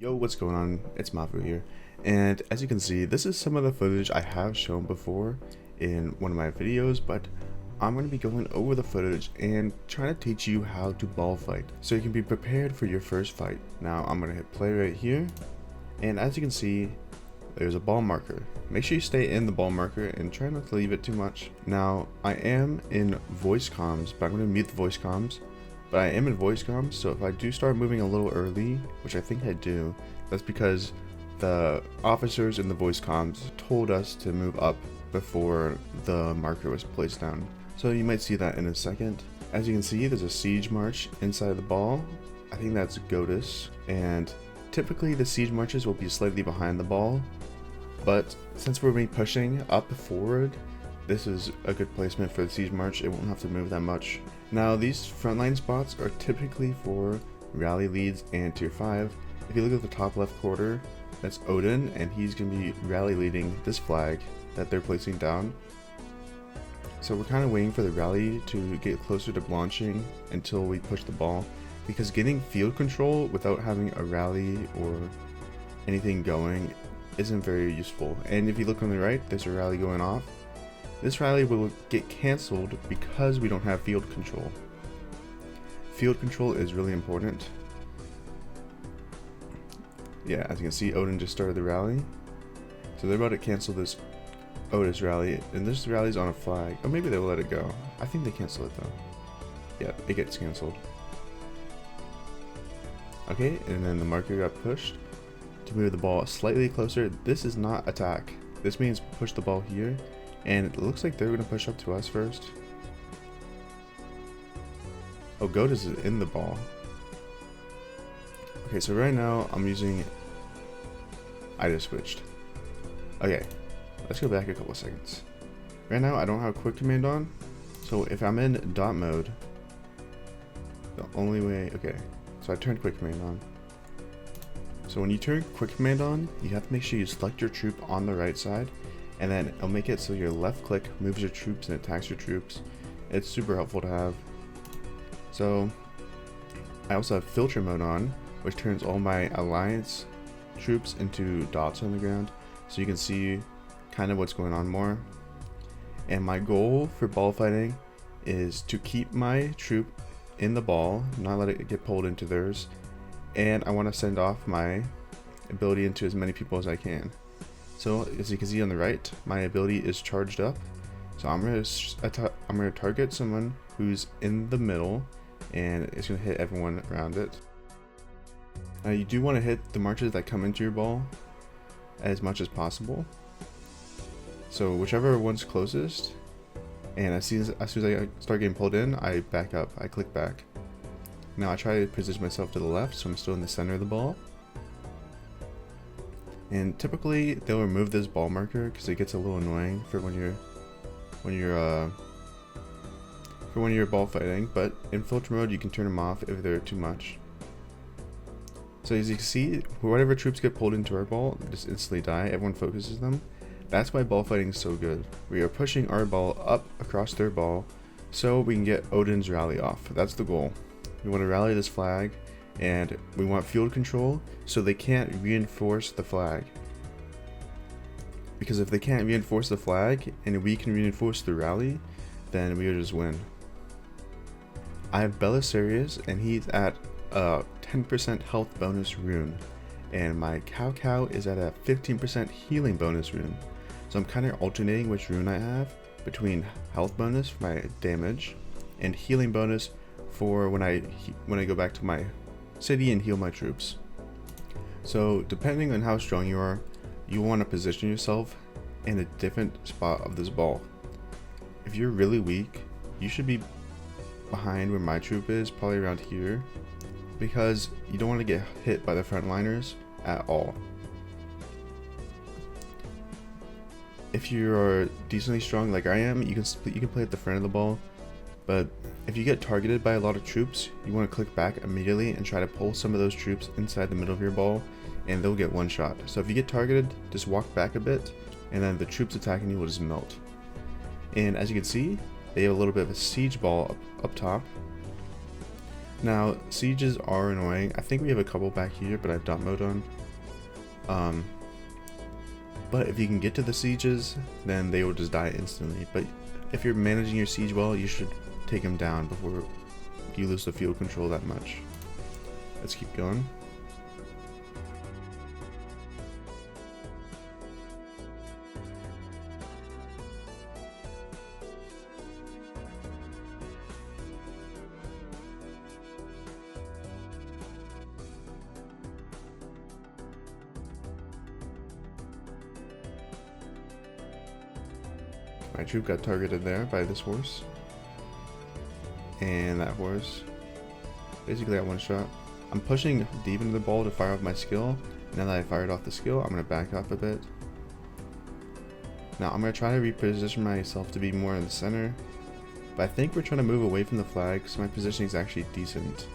Yo, what's going on? It's Maffu here, and as you can see, this is some of the footage I have shown before in one of my videos, but I'm going to be going over the footage and trying to teach you how to ball fight so you can be prepared for your first fight. Now I'm going to hit play right here, and as you can see, there's a ball marker. Make sure you stay in the ball marker and try not to leave it too much. Now I am in voice comms, but I'm going to mute the voice comms. But I am in voice comms, so if I do start moving a little early, which I think I do, that's because the officers in the voice comms told us to move up before the marker was placed down. So you might see that in a second. As you can see, there's a siege march inside the ball. I think that's Godus, and typically the siege marches will be slightly behind the ball, but since we're being pushing up forward, this is a good placement for the siege march. It won't have to move that much. Now these frontline spots are typically for rally leads and tier 5. If you look at the top left corner, that's Odin, and he's going to be rally leading this flag that they're placing down. So we're kind of waiting for the rally to get closer to launching until we push the ball, because getting field control without having a rally or anything going isn't very useful. And if you look on the right, there's a rally going off. This rally will get cancelled because we don't have field control. Field control is really important. Yeah, as you can see, Odin just started the rally. So they're about to cancel this Otis rally, and this rally's on a flag. Or maybe they'll let it go. I think they cancel it though. Yeah, it gets cancelled. Okay, and then the marker got pushed to move the ball slightly closer. This is not attack. This means push the ball here. And it looks like they're going to push up to us first. Oh, Godus is in the ball. Okay, so right now I'm using... I just switched. Okay, let's go back a couple seconds. Right now I don't have quick command on. So if I'm in dot mode, the only way... Okay, so I turned quick command on. So when you turn quick command on, you have to make sure you select your troop on the right side. And then it'll make it so your left click moves your troops and attacks your troops. It's super helpful to have. So I also have filter mode on, which turns all my alliance troops into dots on the ground, so you can see kind of what's going on more. And my goal for ball fighting is to keep my troop in the ball, not let it get pulled into theirs. And I want to send off my ability into as many people as I can. So as you can see on the right, my ability is charged up. So I'm gonna target someone who's in the middle, and it's gonna hit everyone around it. Now you do want to hit the marches that come into your ball as much as possible. So whichever one's closest, and as soon as I start getting pulled in, I back up. I click back. Now I try to position myself to the left, so I'm still in the center of the ball. And typically they'll remove this ball marker because it gets a little annoying for when you're ball fighting, but in filter mode you can turn them off if they're too much. So as you can see, whatever troops get pulled into our ball just instantly die. Everyone focuses them. That's why ball fighting is so good. We are pushing our ball up across their ball so we can get Odin's rally off. That's the goal. We want to rally this flag, and we want field control so they can't reinforce the flag. Because if they can't reinforce the flag and we can reinforce the rally, then we will just win. I have Belisarius, and he's at a 10% health bonus rune, and my Cow is at a 15% healing bonus rune. So I'm kind of alternating which rune I have between health bonus for my damage and healing bonus for when I go back to my city and heal my troops. So depending on how strong you are, you want to position yourself in a different spot of this ball. If you're really weak, you should be behind where my troop is, probably around here, because you don't want to get hit by the frontliners at all. If you're decently strong like I am, you can play at the front of the ball. But if you get targeted by a lot of troops, you want to click back immediately and try to pull some of those troops inside the middle of your ball, and they'll get one shot. So if you get targeted, just walk back a bit, and then the troops attacking you will just melt. And as you can see, they have a little bit of a siege ball up top. Now, sieges are annoying. I think we have a couple back here, but I have dot mode on. But if you can get to the sieges, then they will just die instantly. But if you're managing your siege well, you should take them down before you lose the field control that much. Let's keep going. My troop got targeted there by this horse. And that horse. Basically at one shot. I'm pushing deep into the ball to fire off my skill. Now that I fired off the skill, I'm going to back off a bit. Now I'm going to try to reposition myself to be more in the center. But I think we're trying to move away from the flag, so my positioning is actually decent.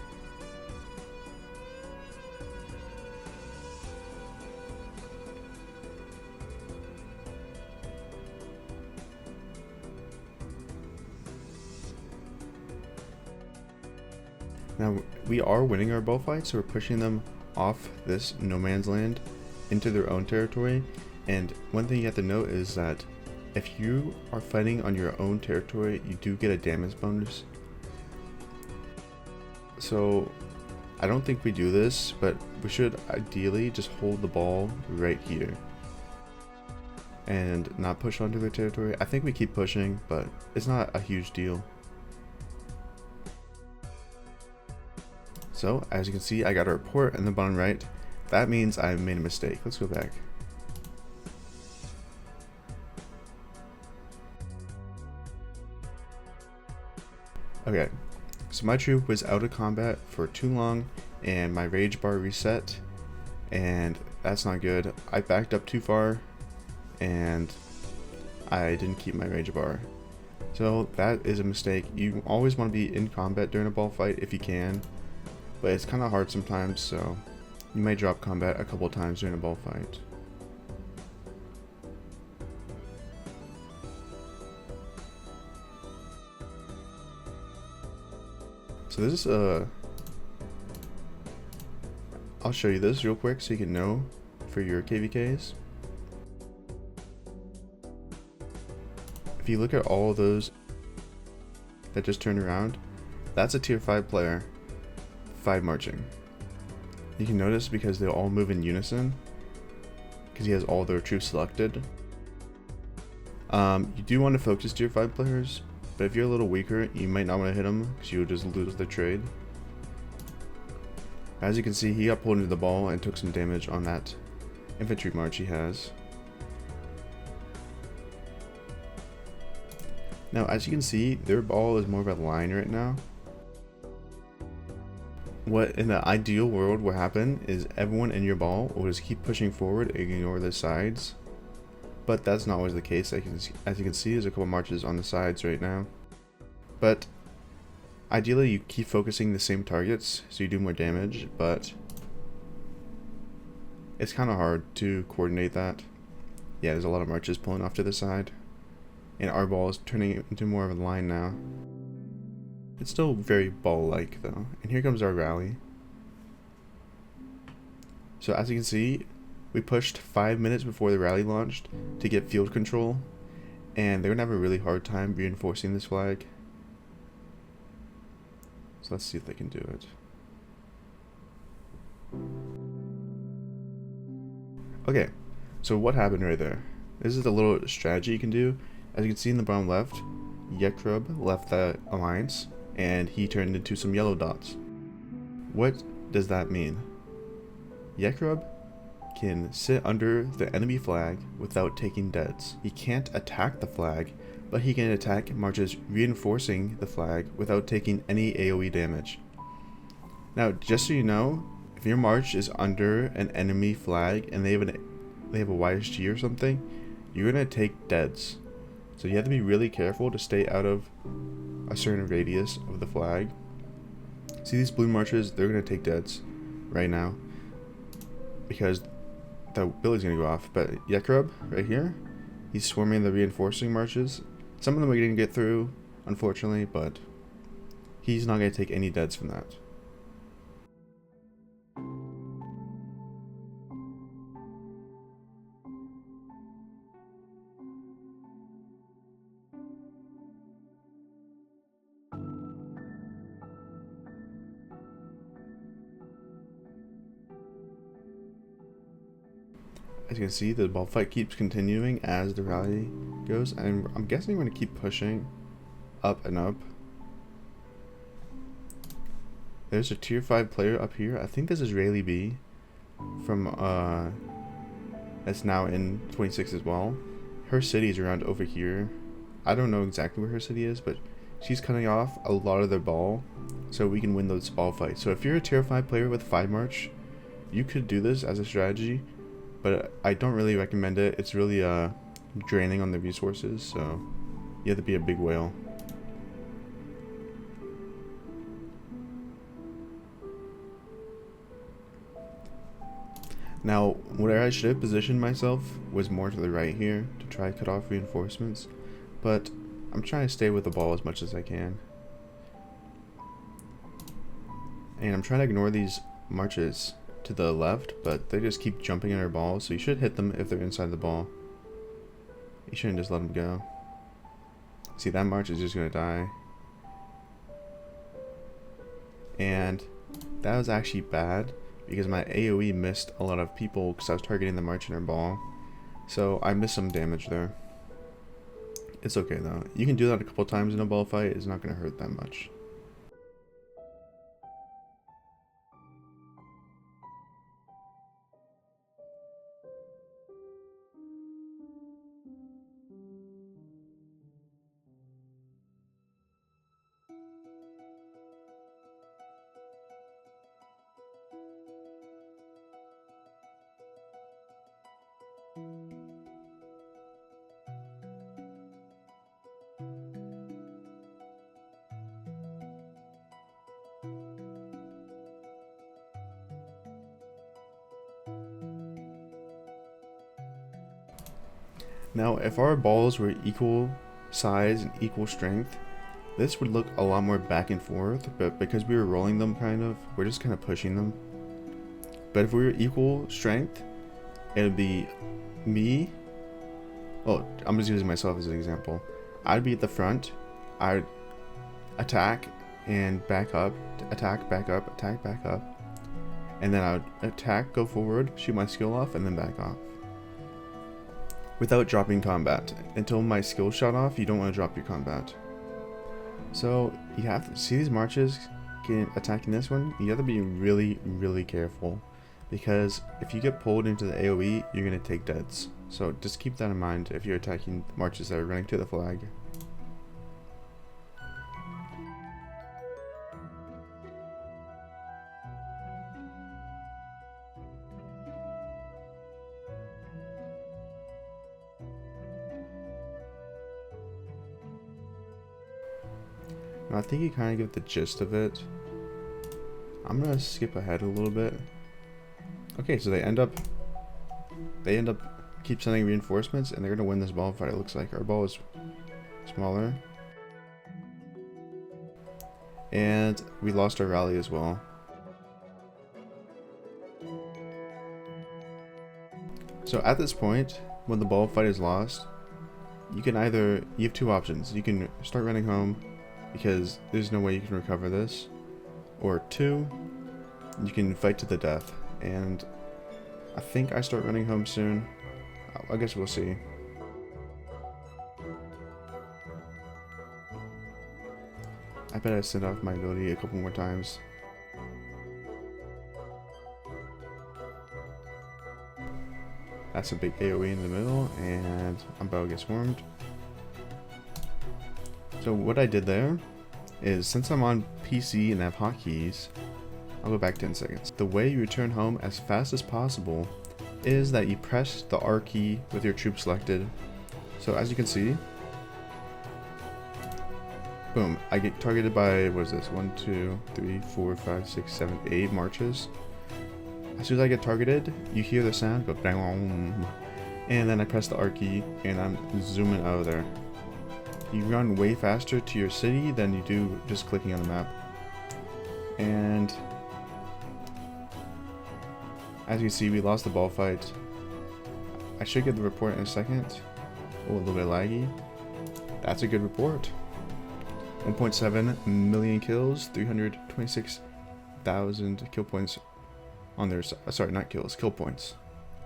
Now, we are winning our bullfights, so we're pushing them off this no man's land into their own territory. And one thing you have to note is that if you are fighting on your own territory, you do get a damage bonus. So, I don't think we do this, but we should ideally just hold the ball right here and not push onto their territory. I think we keep pushing, but it's not a huge deal. So, as you can see, I got a report in the bottom right. That means I made a mistake. Let's go back. Okay, so my troop was out of combat for too long, and my rage bar reset, and that's not good. I backed up too far, and I didn't keep my rage bar. So that is a mistake. You always want to be in combat during a ball fight if you can. But it's kind of hard sometimes, so you may drop combat a couple times during a ball fight. So this is I'll show you this real quick so you can know for your KVKs. If you look at all of those that just turned around, that's a tier 5 player. 5 marching. You can notice because they all move in unison because he has all their troops selected. You do want to focus tier 5 players, but if you're a little weaker, you might not want to hit them because you'll just lose the trade. As you can see, he got pulled into the ball and took some damage on that infantry march he has. Now, as you can see, their ball is more of a line right now. What in the ideal world will happen is everyone in your ball will just keep pushing forward and ignore the sides. But that's not always the case. As you can see, there's a couple marches on the sides right now. But ideally you keep focusing the same targets so you do more damage, but it's kind of hard to coordinate that. Yeah, there's a lot of marches pulling off to the side. And our ball is turning into more of a line now. It's still very ball-like though. And here comes our rally. So as you can see, we pushed 5 minutes before the rally launched to get field control. And they're gonna have a really hard time reinforcing this flag. So let's see if they can do it. Okay, so what happened right there? This is the little strategy you can do. As you can see in the bottom left, Yekrub left that alliance and he turned into some yellow dots. What does that mean? Yekrub can sit under the enemy flag without taking deads. He can't attack the flag, but he can attack marches reinforcing the flag without taking any AoE damage. Now, just so you know, if your march is under an enemy flag and they have a YSG or something, you're gonna take deads. So you have to be really careful to stay out of a certain radius of the flag. See these blue marches? They're gonna take deads right now because the ability's gonna go off. But Yekrub right here, he's swarming the reinforcing marches. Some of them are gonna get through, unfortunately, but he's not gonna take any deads from that. As you can see, the ball fight keeps continuing as the rally goes, and I'm guessing we're going to keep pushing up and up. There's a tier 5 player up here. I think this is Rayleigh B from that's now in 26 as well. Her city is around over here. I don't know exactly where her city is, but she's cutting off a lot of their ball so we can win those ball fights. So if you're a tier 5 player with 5 march, you could do this as a strategy, but I don't really recommend it. It's really draining on the resources, so you have to be a big whale. Now, where I should have positioned myself was more to the right here to try to cut off reinforcements, but I'm trying to stay with the ball as much as I can. And I'm trying to ignore these marches to the left, but they just keep jumping in our ball, so you should hit them if they're inside the ball. You shouldn't just let them go. See, that march is just going to die. And that was actually bad, because my AoE missed a lot of people because I was targeting the march in her ball. So I missed some damage there. It's okay though. You can do that a couple times in a ball fight. It's not going to hurt that much. Now, if our balls were equal size and equal strength, this would look a lot more back and forth, but because we were rolling them we're just kind of pushing them. But if we were equal strength, it would be me. Oh, I'm just using myself as an example. I'd be at the front, I'd attack and back up, attack, back up, attack, back up. And then I would attack, go forward, shoot my skill off, and then back off. Without dropping combat. Until my skill shot off, you don't want to drop your combat. So you have to see these marches attacking this one. You have to be really, really careful, because if you get pulled into the AoE, you're going to take deads. So just keep that in mind if you're attacking marches that are running to the flag. Now, I think you kind of get the gist of it. I'm gonna skip ahead a little bit. Okay, so they end up keep sending reinforcements, and they're gonna win this ball fight. It looks like our ball is smaller, and we lost our rally as well. So at this point, when the ball fight is lost, you have two options. You can start running home, because there's no way you can recover this, or 2, you can fight to the death. And I think I start running home soon. I guess we'll see. I bet I send off my ability a couple more times. That's a big AoE in the middle, and I'm about to get swarmed. So what I did there is, since I'm on PC and have hotkeys, I'll go back 10 seconds. The way you return home as fast as possible is that you press the R key with your troop selected. So as you can see, boom, I get targeted by, what is this, 1, 2, 3, 4, 5, 6, 7, 8 marches. As soon as I get targeted, you hear the sound, go bang, and then I press the R key and I'm zooming out of there. You run way faster to your city than you do just clicking on the map. And as you see, we lost the ball fight. I should get the report in a second. Oh, a little bit laggy. That's a good report. 1.7 million kills, 326,000 kill points on their side. Sorry, not kills, kill points.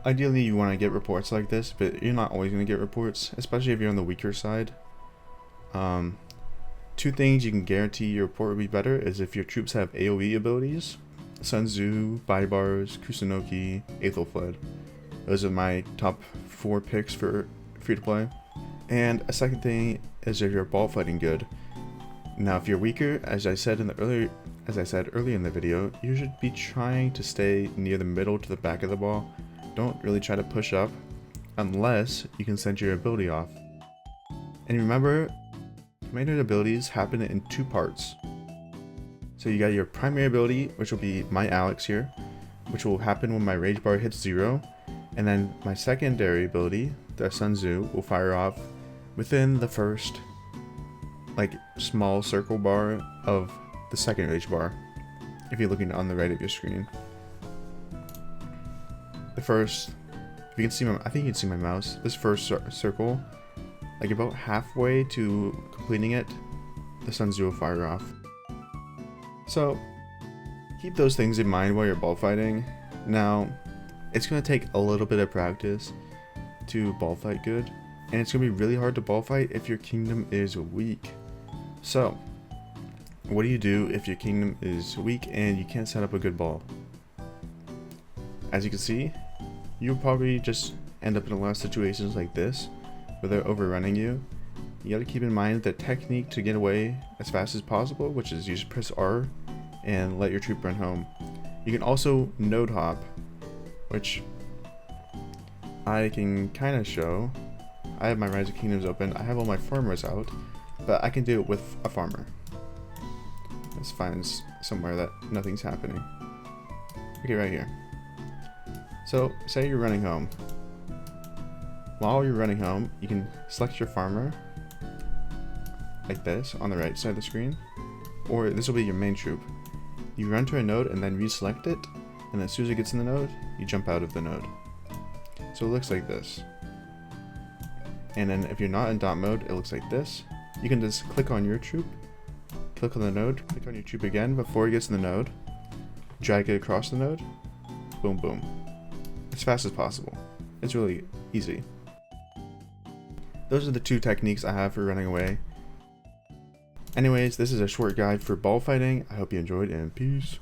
Ideally you want to get reports like this, but you're not always going to get reports, especially if you're on the weaker side. Two things you can guarantee your report will be better is if your troops have AoE abilities. Sun Tzu, Baibars, Kusunoki, Aethelfled. Those are my top 4 picks for free to play. And a second thing is if you're ball fighting good. Now if you're weaker, as I said earlier in the video, you should be trying to stay near the middle to the back of the ball. Don't really try to push up unless you can send your ability off. And remember, commander abilities happen in 2 parts. So you got your primary ability, which will be my Alex here, which will happen when my rage bar hits 0, and then my secondary ability, the Sun Tzu, will fire off within the first small circle bar of the second rage bar, if you're looking on the right of your screen. The first, if you can see I think you can see my mouse, this first circle, like about halfway to completing it, the Sun Tzu will fire off. So keep those things in mind while you're ball fighting. Now it's going to take a little bit of practice to ball fight good, and it's going to be really hard to ball fight if your kingdom is weak. So what do you do if your kingdom is weak and you can't set up a good ball? As you can see, you'll probably just end up in a lot of situations like this where they're overrunning you. You gotta keep in mind the technique to get away as fast as possible, which is you just press R and let your troop run home. You can also node hop, which I can kind of show. I have my Rise of Kingdoms open, I have all my farmers out, but I can do it with a farmer. Let's find somewhere that nothing's happening. Okay, right here. So, say you're running home. While you're running home, you can select your farmer, like this, on the right side of the screen, or this will be your main troop. You run to a node and then reselect it, and as soon as it gets in the node, you jump out of the node. So it looks like this. And then if you're not in dot mode, it looks like this. You can just click on your troop, click on the node, click on your troop again before it gets in the node, drag it across the node, boom boom. As fast as possible. It's really easy. Those are the 2 techniques I have for running away. Anyways, this is a short guide for ball fighting. I hope you enjoyed, and peace.